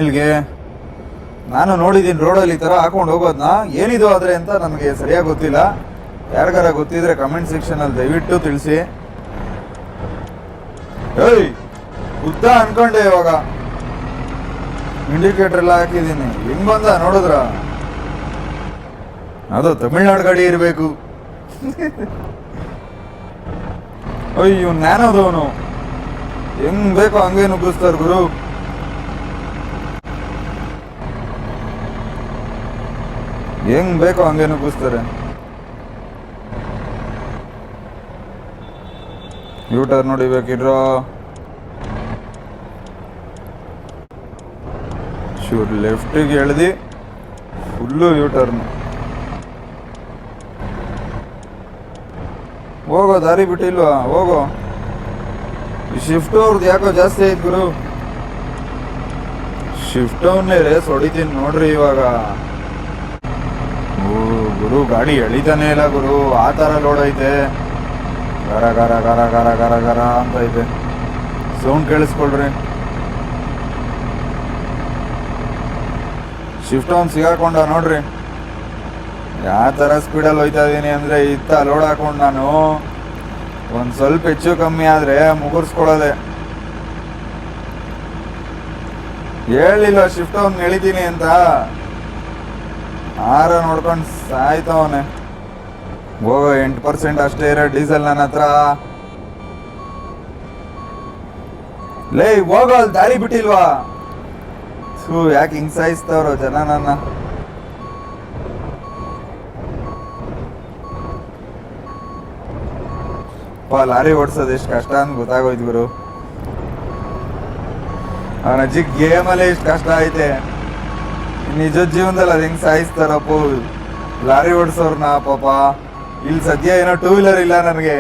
ಇಲ್ಲಿಗೆ ನಾನು ನೋಡಿದ್ದೀನಿ ರೋಡಲ್ಲಿ ಈ ಥರ ಹಾಕೊಂಡು ಹೋಗೋದನ್ನ. ಏನಿದು ಆದರೆ ಅಂತ ನನಗೆ ಸರಿಯಾಗಿ ಗೊತ್ತಿಲ್ಲ. ಯಾರಿಗಾರ ಗೊತ್ತಿದ್ರೆ ಕಮೆಂಟ್ ಸೆಕ್ಷನಲ್ಲಿ ದಯವಿಟ್ಟು ತಿಳಿಸಿ. ಏಯ್ ಉದ್ದ ಅನ್ಕೊಂಡೆ ಇವಾಗ. ಇಂಡಿಕೇಟರ್ ಎಲ್ಲ ಹಾಕಿದ್ದೀನಿ. ಹೆಂಗ್ ಬಂದ ನೋಡಿದ್ರ? ಅದು ತಮಿಳ್ನಾಡು ಗಾಡಿ ಇರಬೇಕು. ಅಯ್ಯೋ ನ್ಯಾನೋದವನು ಹೆಂಗ್ ಬೇಕೋ ಹಂಗೆ ನುಗ್ಗಿಸ್ತಾರೆ ಗುರು. ಹೆಂಗ್ ಬೇಕೋ ಹಂಗೆ ನುಗ್ಗಿಸ್ತಾರೆ. ಯೂಟರ್ ನೋಡಿಬೇಕಿರೋ ಶೂರ್ ಲೆಫ್ಟಿಗೆ ಎಳ್ದು ಫುಲ್ಲು ಯೂಟರ್ನು. ಹೋಗೋ ದಾರಿ ಬಿಟ್ಟಿಲ್ವಾ? ಹೋಗೋ. ಈ ಶಿಫ್ಟ್ ಅವ್ರದ್ದು ಯಾಕೋ ಜಾಸ್ತಿ ಆಯ್ತು ಗುರು. ಶಿಫ್ಟ್ ಅವನ್ನೇ ರೇಸ್ ಹೊಡಿತೀನಿ ನೋಡ್ರಿ ಇವಾಗ. ಓ ಗುರು ಗಾಡಿ ಎಳಿತಾನೆ ಇಲ್ಲ ಗುರು. ಆ ಥರ ಲೋಡ್ ಐತೆ. ಗರ ಗರ ಗರ ಗರ ಗರ ಗರ ಅಂತ ಐತೆ. ಸೌಂಡ್ ಕೇಳಿಸ್ಕೊಳ್ರಿ. ಶಿಫ್ಟ್ ಅವ್ನು ಸಿಗಾಕೊಂಡ ನೋಡ್ರಿ. ಯಾವ ಥರ ಸ್ಪೀಡಲ್ಲಿ ಹೋಯ್ತಾ ಇದ್ದೀನಿ ಅಂದರೆ ಇತ್ತ ಲೋಡ್ ಹಾಕೊಂಡು ನಾನು ಒಂದು ಸ್ವಲ್ಪ ಹೆಚ್ಚು ಕಮ್ಮಿ ಆದರೆ ಮುಗುರ್ಸ್ಕೊಳ್ಳೋದೆ. ಹೇಳಿಲ್ಲ ಶಿಫ್ಟ್ ಅವ್ನು ಎಳಿತೀನಿ ಅಂತ. ಆರ ನೋಡ್ಕೊಂಡು ಸಾಯ್ತವನೆ. ಹೋಗೋ 8% ಅಷ್ಟೇ ಇರೋ ಡೀಸೆಲ್ ನನ್ನ ಹತ್ರ. ಲೇ ಹೋಗೋ ಅಲ್ಲಿ ದಾರಿ ಬಿಟ್ಟಿಲ್ವಾ? ಯಾಕೆ ಹಿಂಗ್ ಸಾಯಿಸ್ತವ್ರು ಜನ ನನ್ನ. ಲಾರಿ ಓಡಿಸೋದು ಎಷ್ಟು ಕಷ್ಟ ಅಂತ ಗೊತ್ತಾಗೋಯ್ತು ಗುರು. ಅವನ ಅಜ್ಜಿ ಗೇಮಲ್ಲೇ ಇಷ್ಟು ಕಷ್ಟ ಐತೆ. ನಿಜ ಜೀವನದಲ್ಲಿ ಅದು ಹೆಂಗ್ ಸಾಯಿಸ್ತಾರಪ್ಪ ಲಾರಿ ಓಡಿಸೋರ್ನ ಪಾಪ. ಇಲ್ಲಿ ಸದ್ಯ ಏನೋ 2 ವೀಲರ್ ಇಲ್ಲ ನನಗೆ.